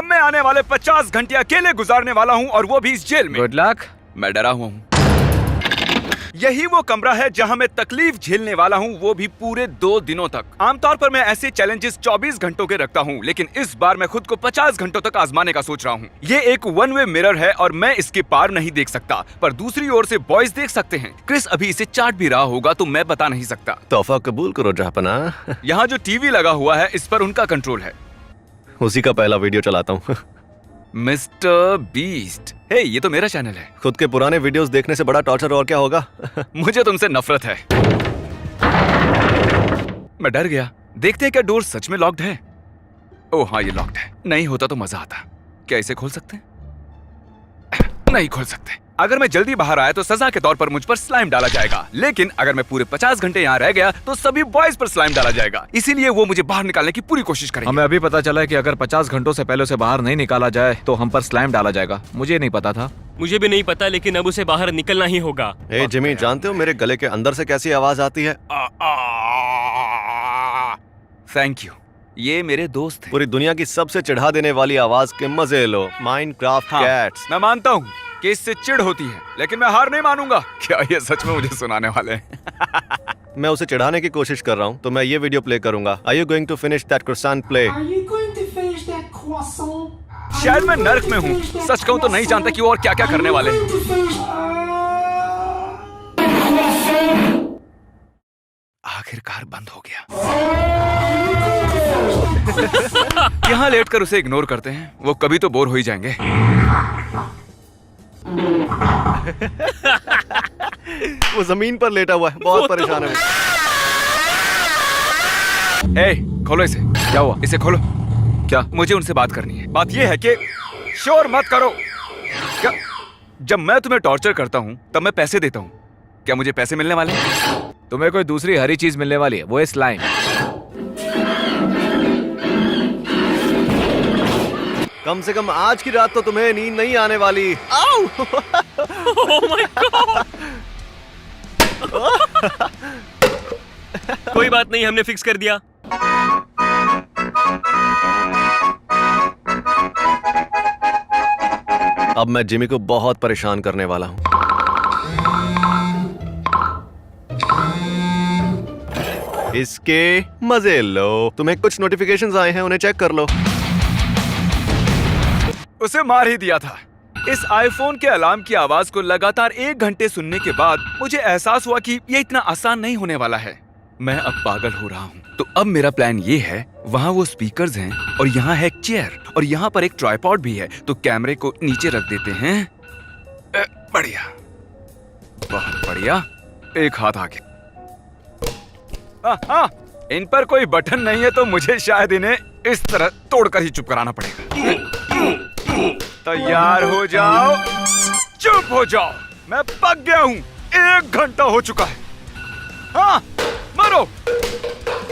अब मैं आने वाले 50 घंटे अकेले गुजारने वाला हूँ, और वो भी इस जेल में। Good luck. मैं डरा हुआ हूँ। यही वो कमरा है जहाँ मैं तकलीफ झेलने वाला हूँ, वो भी पूरे 2 दिनों तक। आमतौर पर मैं ऐसे चैलेंजेस 24 घंटों के रखता हूँ, लेकिन इस बार मैं खुद को 50 घंटों तक आजमाने का सोच रहा हूँ। ये एक वन वे मिरर है और मैं इसके पार नहीं देख सकता, पर दूसरी ओर से बॉयज देख सकते हैं। क्रिस अभी इसे चाट भी रहा होगा, तो मैं बता नहीं सकता। तोहफा कबूल करो जहापना। यहाँ जो टीवी लगा हुआ है, इस पर उनका कंट्रोल है। उसी का पहला वीडियो चलाता हूँ। Mister beast. हे, ये तो मेरा चैनल है। खुद के पुराने वीडियोस देखने से बड़ा टॉर्चर और क्या होगा। मुझे तुमसे नफरत है। मैं डर गया। देखते हैं क्या डोर सच में लॉक्ड है। ओह हाँ, ये लॉक्ड है। नहीं होता तो मजा आता। क्या इसे खोल सकते हैं? नहीं खोल सकते। अगर मैं जल्दी बाहर आया तो सजा के तौर पर मुझ पर स्लाइम डाला जाएगा, लेकिन अगर मैं पूरे 50 घंटे यहाँ रह गया तो सभी बॉयज पर स्लाइम डाला जाएगा। इसीलिए वो मुझे बाहर निकालने की पूरी कोशिश करेंगे। हमें अभी पता चला है कि अगर 50 घंटों से पहले उसे बाहर नहीं निकाला जाए तो हम पर स्लाइम डाला जाएगा। मुझे नहीं पता था। मुझे भी नहीं पता, लेकिन अब उसे बाहर निकलना ही होगा। ए जिमी, जानते हो मेरे गले के अंदर से कैसी आवाज आती है? थैंक यू, ये मेरे दोस्त हैं। पूरी दुनिया की सबसे चिढ़ा देने वाली आवाज के मजे लो। Minecraft cats. मैं मानता हूँ कि इससे चिढ़ होती है, लेकिन मैं हार नहीं मानूंगा। क्या ये सच में मुझे सुनाने वाले हैं? मैं उसे चिढ़ाने की कोशिश कर रहा हूँ, तो मैं ये वीडियो प्ले करूंगा। Are you going to finish that croissant play? शायद मैं नर्क में हूँ। सच कहूँ तो नहीं जानता कि वो और क्या क्या करने वाले हैं। आखिरकार बंद हो गया। यहाँ लेटकर उसे इग्नोर करते हैं, वो कभी तो बोर हो ही जाएंगे। वो जमीन पर लेटा हुआ है, बहुत परेशान है। ए, खोलो इसे। क्या हुआ? इसे खोलो। क्या? मुझे उनसे बात करनी है। बात ये है कि शोर मत करो। क्या? जब मैं तुम्हें टॉर्चर करता हूँ तब मैं पैसे देता हूँ। क्या मुझे पैसे मिलने वाले हैं? तुम्हें कोई दूसरी हरी चीज मिलने वाली है, वो है स्लाइम। कम से कम आज की रात तो तुम्हें नींद नहीं आने वाली। आओ! Oh my God! कोई बात नहीं, हमने फिक्स कर दिया। अब मैं जिमी को बहुत परेशान करने वाला हूँ। इसके मजे लो। तुम्हें कुछ नोटिफिकेशंस आए हैं, उन्हें चेक कर लो। उसे मार ही दिया था। इस आईफोन के अलार्म की आवाज को लगातार 1 घंटे सुनने के बाद मुझे एहसास हुआ कि ये इतना आसान नहीं होने वाला है। मैं अब पागल हो रहा हूँ। तो अब मेरा प्लान ये है, वहाँ वो स्पीकर्स हैं और यहाँ है एक चेयर और यहाँ पर एक ट्राइपॉड भी है, तो कैमरे को नीचे रख देते हैं। बढ़िया, बहुत बढ़िया। एक हाथ आगे। हाँ, इन पर कोई बटन नहीं है, तो मुझे शायद इन्हें इस तरह तोड़कर ही चुप कराना पड़ेगा। तैयार हो जाओ, चुप हो जाओ। मैं पक गया हूँ। 1 घंटा हो चुका है। हाँ, मरो।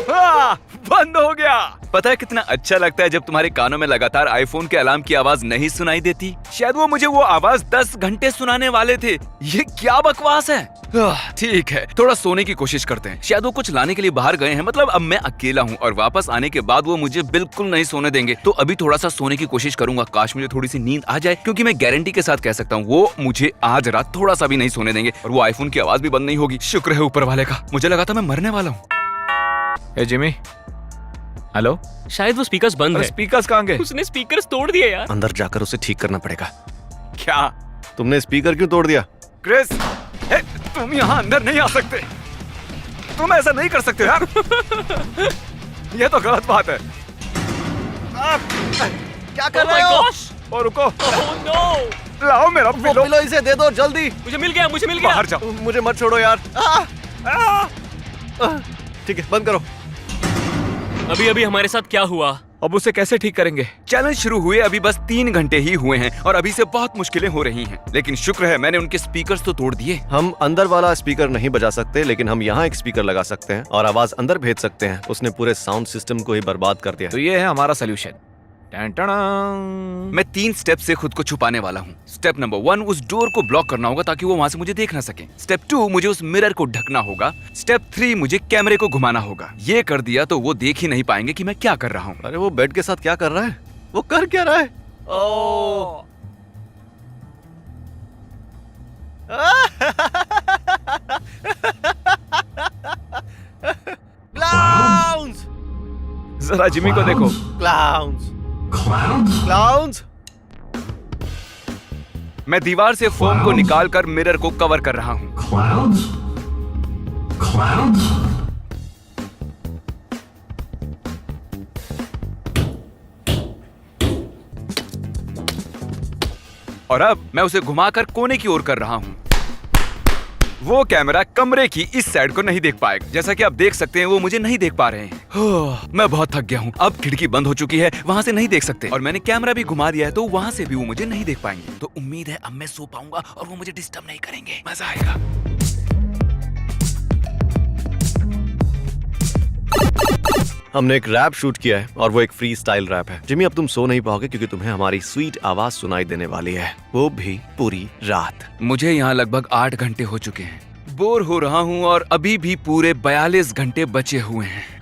हाँ, बंद हो गया। पता है कितना अच्छा लगता है जब तुम्हारे कानों में लगातार आईफोन के अलार्म की आवाज नहीं सुनाई देती। शायद वो मुझे वो आवाज 10 घंटे सुनाने वाले थे। ये क्या बकवास है। ठीक है, थोड़ा सोने की कोशिश करते हैं। शायद वो कुछ लाने के लिए बाहर गए हैं। मतलब अब मैं अकेला हूँ और वापस आने के बाद वो मुझे बिल्कुल नहीं सोने देंगे। तो अभी थोड़ा सा सोने की कोशिश करूंगा। काश मुझे थोड़ी सी नींद आ जाए, क्योंकि मैं गारंटी के साथ कह सकता हूँ वो मुझे आज रात थोड़ा सा भी नहीं सोने देंगे और वो आईफोन की आवाज भी बंद नहीं होगी। शुक्र है ऊपर वाले का। मुझे लगा था मैं मरने वाला हूँ। ए जिमी, हेलो। शायद वो स्पीकर्स बंद है। स्पीकर्स कहाँ गए? उसने स्पीकर्स तोड़ दिए यार। अंदर जाकर उसे ठीक करना पड़ेगा। क्या? तुमने स्पीकर क्यों तोड़ दिया? क्रिस, तुम यहाँ अंदर नहीं आ सकते। तुम ऐसा नहीं कर सकते यार। ये तो गलत बात है। क्या कर रहे हो? और रुको। Oh no! लाओ मेरा पिलो। पिलो इसे दे दो जल्दी। मुझे मिल गया। बाहर जाओ। मुझे मत छोड़ो यार। ठीक है, बंद करो। अभी हमारे साथ क्या हुआ? अब उसे कैसे ठीक करेंगे? चैलेंज शुरू हुए अभी बस 3 घंटे ही हुए हैं और अभी से बहुत मुश्किलें हो रही हैं। लेकिन शुक्र है मैंने उनके स्पीकर्स तो तोड़ दिए। हम अंदर वाला स्पीकर नहीं बजा सकते, लेकिन हम यहाँ एक स्पीकर लगा सकते हैं और आवाज अंदर भेज सकते हैं। उसने पूरे साउंड सिस्टम को ही बर्बाद कर दिया। तो ये है हमारा सोल्यूशन। मैं 3 स्टेप से खुद को छुपाने वाला हूँ। स्टेप नंबर 1, उस डोर को ब्लॉक करना होगा ताकि वो वहाँ से मुझे देख ना सके। स्टेप 2, मुझे उस मिरर को ढकना होगा। स्टेप 3, मुझे कैमरे को घुमाना होगा। ये कर दिया तो वो देख ही नहीं पाएंगे कि मैं क्या कर रहा हूँ। अरे वो बेड के साथ क्या कर रहा है? वो कर क्या रहा है? ओह क्लाउन्स जरा जिमी को देखो। क्लाउन्स क्लाउन्स मैं दीवार से फोम को निकालकर मिरर को कवर कर रहा हूँ। Clouds? Clouds? और अब मैं उसे घुमाकर कोने की ओर कर रहा हूँ। वो कैमरा कमरे की इस साइड को नहीं देख पाएगा। जैसा कि आप देख सकते हैं वो मुझे नहीं देख पा रहे हैं। मैं बहुत थक गया हूँ। अब खिड़की बंद हो चुकी है, वहाँ से नहीं देख सकते। और मैंने कैमरा भी घुमा दिया है तो वहाँ से भी वो मुझे नहीं देख पाएंगे। तो उम्मीद है अब मैं सो पाऊंगा और वो मुझे डिस्टर्ब नहीं करेंगे। मजा आएगा। हमने एक रैप शूट किया है और वो एक फ्री स्टाइल रैप है। जिमी अब तुम सो नहीं पाओगे क्योंकि तुम्हें हमारी स्वीट आवाज सुनाई देने वाली है, वो भी पूरी रात। मुझे यहाँ लगभग 8 घंटे हो चुके हैं। बोर हो रहा हूँ और अभी भी पूरे 42 घंटे बचे हुए हैं।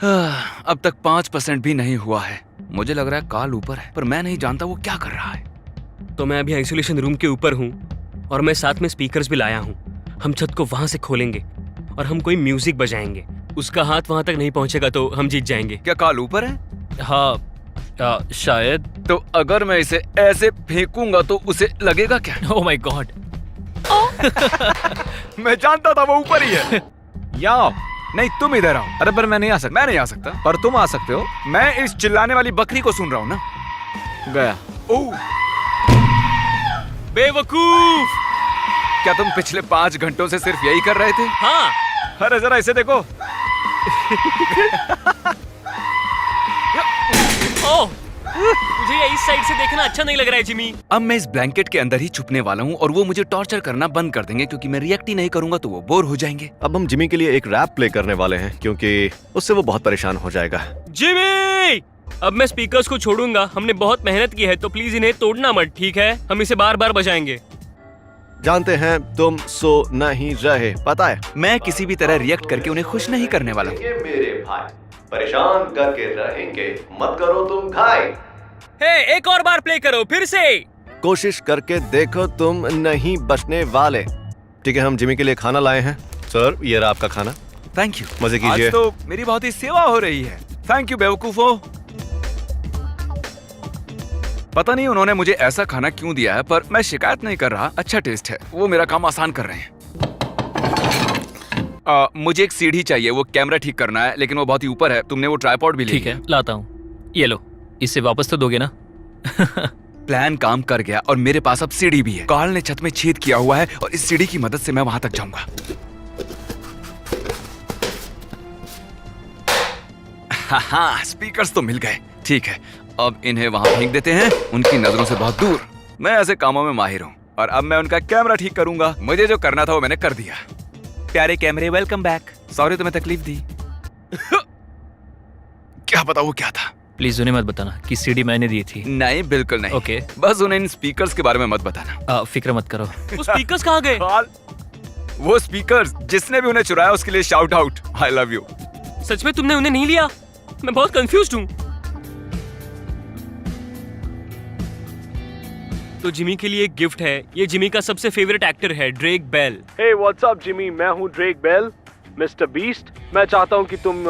अब तक 5% भी नहीं हुआ है। मुझे लग रहा है काल ऊपर है, पर मैं नहीं जानता वो क्या कर रहा है। तो मैं अभी आइसोलेशन रूम के ऊपर हूँ और मैं साथ में स्पीकर्स भी लाया हूँ। हम छत को वहाँ से खोलेंगे और हम कोई म्यूजिक बजाएंगे। उसका हाथ वहाँ तक नहीं पहुँचेगा तो हम जीत जाएंगे। क्या काल ऊपर है? हाँ, शायद। तो अगर मैं इसे ऐसे फेंकूंगा तो उसे लगेगा क्या? Oh my God. मैं जानता था वो ऊपर ही है। याओ, नहीं, तुम इधर आओ। अरे पर मैं नहीं आ सकता। मैं नहीं आ सकता। पर तुम आ सकते हो। मैं इस चिल्लाने वाली बकरी को सुन रहा हूँ ना। गया। ओह, बेवकूफ। क्या तुम पिछले 5 घंटों से सिर्फ यही कर रहे थे? हाँ। अरे जरा इसे देखो। ओह, मुझे ये इस साइड से देखना अच्छा नहीं लग रहा है जिमी। अब मैं इस ब्लैंकेट के अंदर ही छुपने वाला हूँ और वो मुझे टॉर्चर करना बंद कर देंगे क्योंकि मैं रिएक्ट ही नहीं करूंगा तो वो बोर हो जाएंगे। अब हम जिमी के लिए एक रैप प्ले करने वाले हैं क्योंकि उससे वो बहुत परेशान हो जाएगा। जिमी, अब मैं स्पीकर्स को छोड़ूंगा। हमने बहुत मेहनत की है तो प्लीज इन्हें तोड़ना मत, ठीक है? हम इसे बार बार बजाएंगे। जानते हैं तुम सो नहीं रहे, पता है। मैं किसी भी तरह रिएक्ट करके उन्हें खुश नहीं करने वाला हूँ। मेरे भाई परेशान करके रहेंगे, मत करो तुम घाई। हे, एक और बार प्ले करो फिर से। कोशिश करके देखो, तुम नहीं बचने वाले। ठीक है, हम जिमी के लिए खाना लाए हैं। सर, ये रहा आपका खाना। Thank you. मजे कीजिए। आज तो मेरी बहुत ही सेवा हो रही है। थैंक यू बेवकूफो। पता नहीं उन्होंने मुझे ऐसा खाना क्यों दिया है, पर मैं शिकायत नहीं कर रहा। अच्छा टेस्ट है। वो मेरा काम आसान कर रहे हैं। मुझे एक सीढ़ी चाहिए, वो कैमरा ठीक करना है, लेकिन वो बहुत ही ऊपर है। तुमने वो ट्राइपॉड भी ठीक है, लाता हूँ। ये लो, इससे वापस तो दोगे ना? प्लान काम कर गया और मेरे पास अब सीढ़ी भी है। कार्ल ने छत में छेद किया हुआ है और इस सीढ़ी की मदद से मैं वहां तक जाऊंगा। हाँ, स्पीकर्स तो मिल गए। ठीक है, अब इन्हें वहां फेंक देते हैं, उनकी नजरों से बहुत दूर। मैं ऐसे कामों में माहिर हूँ और अब मैं उनका कैमरा ठीक करूंगा। मुझे जो करना था वो मैंने कर दिया। प्यारे कैमरे, वेलकम बैक। सॉरी तुम्हें तकलीफ दी। क्या पता वो क्या था। प्लीज उन्हें मत बताना कि सीडी मैंने दी थी। नहीं, बिल्कुल नहीं। ओके। बस उन्हें इन स्पीकर्स के बारे में मत बताना। फिक्र मत करो। वो स्पीकर्स कहाँ गए? वो स्पीकर्स, जिसने भी उन्हें चुराया उसके लिए shout out. I love you. सच में तुमने उन्हें नहीं लिया? मैं बहुत कंफ्यूज्ड हूँ। तो जिमी के लिए एक गिफ्ट है। ये जिमी का सबसे फेवरेट एक्टर है, Drake Bell. Hey what's up Jimmy, मैं हूँ ड्रेक बेल, मिस्टर बीस्ट। मैं चाहता हूँ कि तुम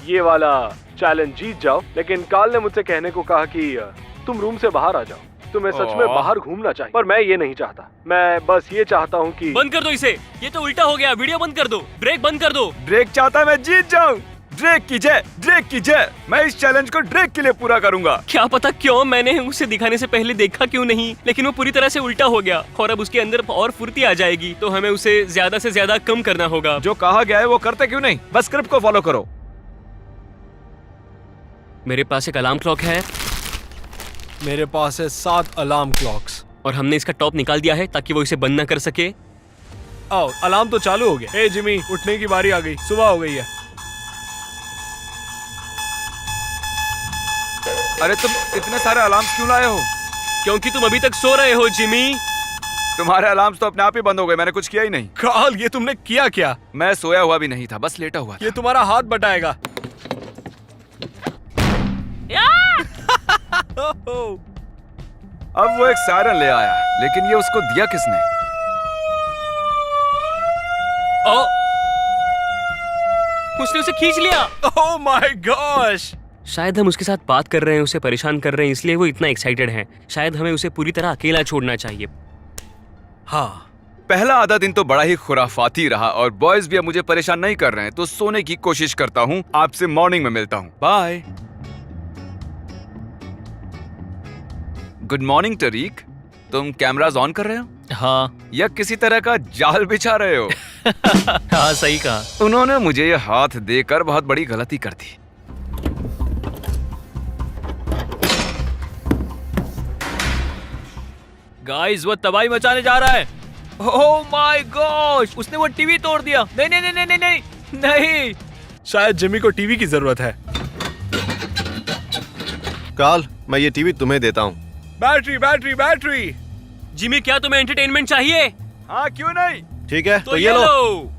ये वाला चैलेंज जीत जाओ, लेकिन कार्ल ने मुझसे कहने को कहा कि तुम रूम से बाहर आ जाओ। तुम्हें सच में बाहर घूमना चाहिए, पर मैं ये नहीं चाहता। मैं बस ये चाहता हूँ कि बंद कर दो इसे। ये तो उल्टा हो गया। वीडियो बंद कर दो। ड्रेक बंद कर दो। ड्रेक चाहता है मैं जीत जाऊं। ड्रेक की जय, ड्रेक की जय। मैं इस चैलेंज को ड्रेक के लिए पूरा करूंगा। क्या पता क्यों मैंने उसे दिखाने से पहले देखा क्यों नहीं, लेकिन वो पूरी तरह से उल्टा हो गया और अब उसके अंदर और फुर्ती आ जाएगी। तो हमें उसे ज्यादा से ज्यादा कम करना होगा। जो कहा गया है वो करते क्यों नहीं? बस स्क्रिप्ट को फॉलो करो। मेरे पास एक अलार्म क्लॉक है मेरे पास है 7 अलार्म क्लॉक्स। और हमने इसका टॉप निकाल दिया है ताकि वो इसे बंद ना कर सके। आओ, अलार्म तो चालू हो गया। हे जिमी, उठने की बारी आ गई, सुबह हो गई है। अरे तुम इतने सारे अलार्म्स क्यों लाए हो? क्योंकि तुम अभी तक सो रहे हो जिमी। तुम्हारे अलार्म्स तो अपने आप ही बंद हो गए, मैंने कुछ किया ही नहीं। कार्ल, ये तुमने किया क्या? मैं सोया हुआ भी नहीं था, बस लेटा हुआ था। ये तुम्हारा हाथ बटाएगा। अब वो एक सायरन ले आया, लेकिन ये उसको दिया किसने? ओ, उसने उसे खींच लिया। Oh my gosh! शायद हम उसके साथ बात कर रहे हैं, उसे परेशान कर रहे हैं, इसलिए वो इतना एक्साइटेड है। शायद हमें उसे पूरी तरह अकेला छोड़ना चाहिए। हाँ, पहला आधा दिन तो बड़ा ही खुराफाती रहा और बॉयज भी अब मुझे परेशान नहीं कर रहे हैं, तो सोने की कोशिश करता हूँ। आपसे मॉर्निंग में मिलता हूँ। बाय। गुड मॉर्निंग तरीक, तुम कैमरास ऑन कर रहे हो हाँ या किसी तरह का जाल बिछा रहे हो? हाँ सही कहा। उन्होंने मुझे ये हाथ देकर बहुत बड़ी गलती कर दी। गाइस वो तबाही मचाने जा रहा है। ओह माय गॉश, उसने वो टीवी तोड़ दिया। नहीं नहीं नहीं नहीं नहीं नहीं। शायद जिमी को टीवी की जरूरत है। कार्ल, मैं ये टीवी तुम्हें देता हूँ। Battery battery battery. जिमी, क्या तुम्हें एंटरटेनमेंट चाहिए? हाँ, क्यों नहीं? ठीक है, तो ये लो।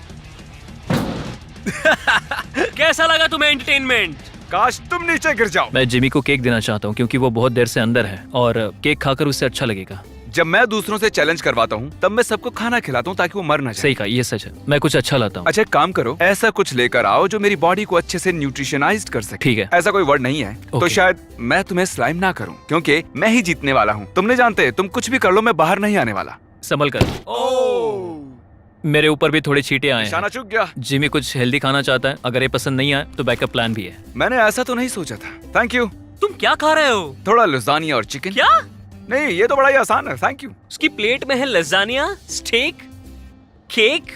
कैसा लगा तुम्हें एंटरटेनमेंट? काश तुम नीचे गिर जाओ। मैं जिमी को केक देना चाहता हूँ क्योंकि वो बहुत देर से अंदर है और केक खाकर उससे अच्छा लगेगा। जब मैं दूसरों से चैलेंज करवाता हूँ तब मैं सबको खाना खिलाता हूँ ताकि वो मर ना जाए। सही कहा, ये सच है। मैं कुछ अच्छा लाता हूँ। अच्छा, एक काम करो, ऐसा कुछ लेकर आओ जो मेरी बॉडी को अच्छे से न्यूट्रिशनाइज्ड कर सके। ठीक है। ऐसा कोई वर्ड नहीं है तो ओके। शायद मैं तुम्हें स्लाइम ना करूं, क्योंकि मैं ही जीतने वाला हूं। तुम नहीं जानते, तुम कुछ भी कर लो, मैं बाहर नहीं आने वाला। संभल कर। मेरे ऊपर भी थोड़े छींटे आए निशाना हैं। चूक गया। जिमी कुछ हेल्दी खाना चाहता है, अगर ये पसंद नहीं आए तो बैकअप प्लान भी है। मैंने ऐसा तो नहीं सोचा था। Thank you. तुम क्या खा रहे हो? थोड़ा लुज़ानिया और चिकन। क्या? नहीं, ये तो बड़ा ही आसान है। Thank you. उसकी प्लेट में है लजानिया, स्टेक, केक।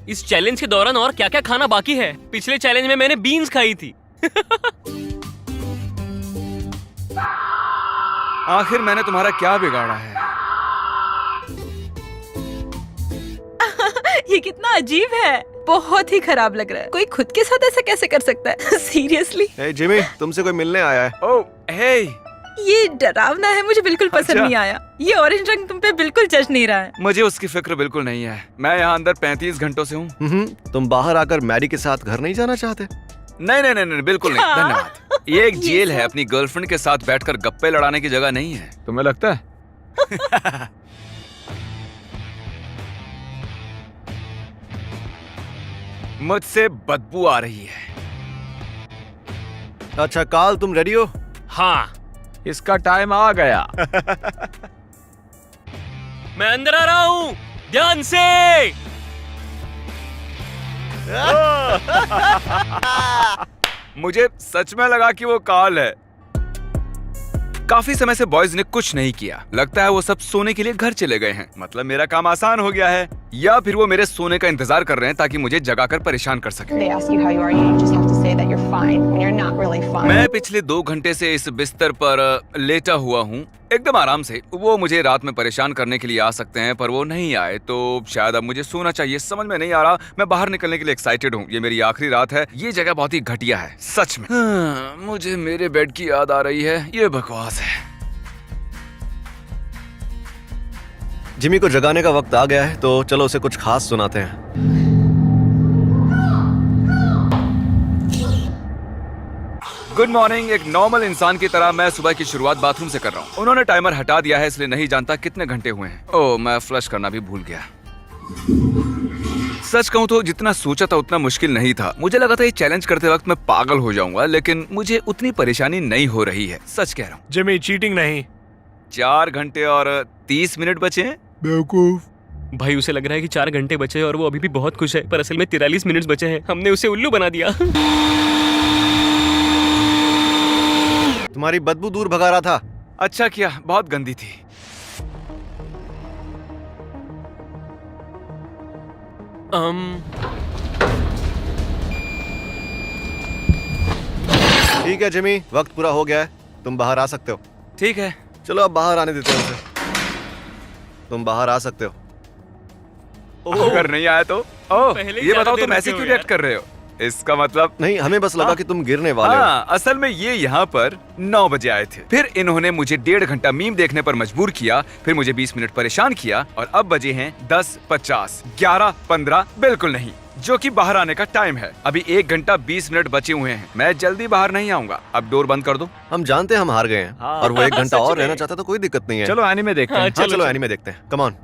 इस चैलेंज के दौरान और क्या क्या खाना बाकी है? पिछले चैलेंज में मैंने बीन्स खाई थी। आखिर मैंने तुम्हारा क्या बिगाड़ा है? ये कितना अजीब है, बहुत ही खराब लग रहा है। कोई खुद के साथ ऐसा कैसे कर सकता है? सीरियसली, हे जिमी, तुमसे कोई मिलने आया है। ओह, हे। ये डरावना है, मुझे बिल्कुल पसंद अच्छा। नहीं आया। ये ऑरेंज रंग तुम पे बिल्कुल जच नहीं रहा है। मुझे उसकी फिक्र बिल्कुल नहीं है। मैं यहाँ अंदर 35 घंटों से हूँ। तुम बाहर आकर मैरी के साथ घर नहीं जाना चाहते? नहीं नहीं नहीं नहीं, बिल्कुल नहीं। हाँ। धन्यवाद। ये एक ये जेल है, सब। अपनी गर्लफ्रेंड के साथ बैठकर गप्पे लड़ाने की जगह नहीं है। तुम्हें लगता है? मुझसे बदबू आ रही है। अच्छा कार्ल, तुम रेडी हो? हाँ, इसका टाइम आ गया। मैं अंदर आ रहा हूँ, ध्यान से। मुझे सच में लगा कि वो कार्ल है। काफी समय से बॉयज ने कुछ नहीं किया। लगता है वो सब सोने के लिए घर चले गए हैं। मतलब मेरा काम आसान हो गया है, या फिर वो मेरे सोने का इंतजार कर रहे हैं ताकि मुझे जगाकर परेशान कर सके। They ask you how you are, you just have to say that you're fine when you're not really fine. मैं पिछले 2 घंटे से इस बिस्तर पर लेटा हुआ हूँ, एकदम आराम से। वो मुझे रात में परेशान करने के लिए आ सकते हैं, पर वो नहीं आए, तो शायद अब मुझे सोना चाहिए। समझ में नहीं आ रहा। मैं बाहर निकलने के लिए एक्साइटेड हूँ। ये मेरी आखिरी रात है। ये जगह बहुत ही घटिया है, सच में। मुझे मेरे बेड की याद आ रही है। ये बकवास है। जिमी को जगाने का वक्त आ गया है, तो चलो उसे कुछ खास सुनाते हैं। Good morning. एक नॉर्मल इंसान की तरह मैं सुबह की शुरुआत बाथरूम से कर रहा हूँ। उन्होंने टाइमर हटा दिया है, इसलिए नहीं जानता कितने घंटे हुए हैं। ओह, मैं फ्लश करना भी भूल गया। सच कहूँ तो जितना सोचा था उतना मुश्किल नहीं था। मुझे लगा था ये चैलेंज करते वक्त मैं पागल हो जाऊंगा, लेकिन मुझे उतनी परेशानी नहीं हो रही है। सच कह रहा हूँ। जिमी, चीटिंग नहीं। 4 घंटे और 30 मिनट बचे हैं। बेवकूफ। भाई, उसे लग रहा है कि 4 घंटे बचे हैं और वो अभी भी बहुत खुश है, पर असल में 43 मिनट बचे हैं। हमने उसे उल्लू बना दिया। तुम्हारी बदबू दूर भगा रहा था। अच्छा किया, बहुत गंदी थी। ठीक है जिमी, वक्त पूरा हो गया है, तुम बाहर आ सकते हो। ठीक है। चलो अब बाहर आने देते हैं उसे। तुम बाहर आ सकते हो। अगर नहीं आया तो? ओह, पहले ही ये ज्यादा बताओ देर तुम ऐसे रखे हो क्यों यार। रिएक्ट कर रहे हो? इसका मतलब नहीं, हमें बस लगा कि तुम गिरने वाले हो। हाँ, असल में ये यहाँ पर 9 बजे आए थे। फिर इन्होंने मुझे 1.5 घंटा मीम देखने पर मजबूर किया, फिर मुझे 20 मिनट परेशान किया और अब बजे हैं 10:50, 11:15 बिल्कुल नहीं, जो कि बाहर आने का टाइम है। अभी 1 घंटा 20 मिनट बचे हुए हैं। मैं जल्दी बाहर नहीं आऊंगा। अब डोर बंद कर दो। हम जानते हैं हम हार गए हैं हाँ। और वो 1 घंटा सच और में। रहना चाहता तो कोई दिक्कत नहीं है। चलो एनीमे देखते हैं। हाँ, चलो एनीमे देखते हैं। Come on.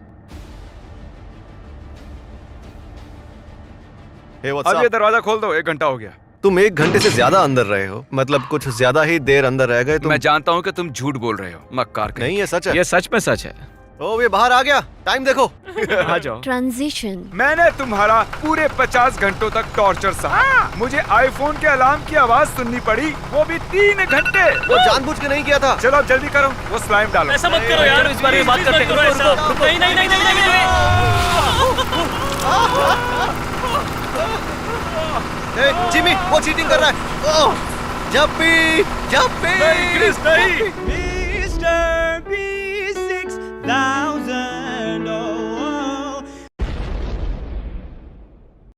हे अब ये व्हाट्स अप? दरवाजा खोल दो, 1 घंटा हो गया। तुम 1 घंटे से ज्यादा अंदर रहे हो, मतलब कुछ ज्यादा ही देर अंदर रह गए तुम। मैं जानता हूँ कि तुम झूठ बोल रहे हो, मक्कार कहीं। नहीं, ये सच है। ये सच में सच है। ओ, ये बाहर आ गया। टाइम देखो। आ जाओ। ट्रांजिशन। मैंने तुम्हारा पूरे 50 घंटों तक टॉर्चर सहा। मुझे आईफोन के अलार्म की आवाज सुननी पड़ी, वो भी 3 घंटे। वो जानबूझ के नहीं किया था। चलो अब जल्दी करो, वो स्लाइम डालो। ऐसा मत करो यार, इस बारे में बात करते हैं। नहीं नहीं नहीं नहीं नहीं ए, जिमी, वो चीटिंग कर रहा है। ओह, जप्पी, जप्पी। नहीं, क्रिस, नहीं। Mr. B6000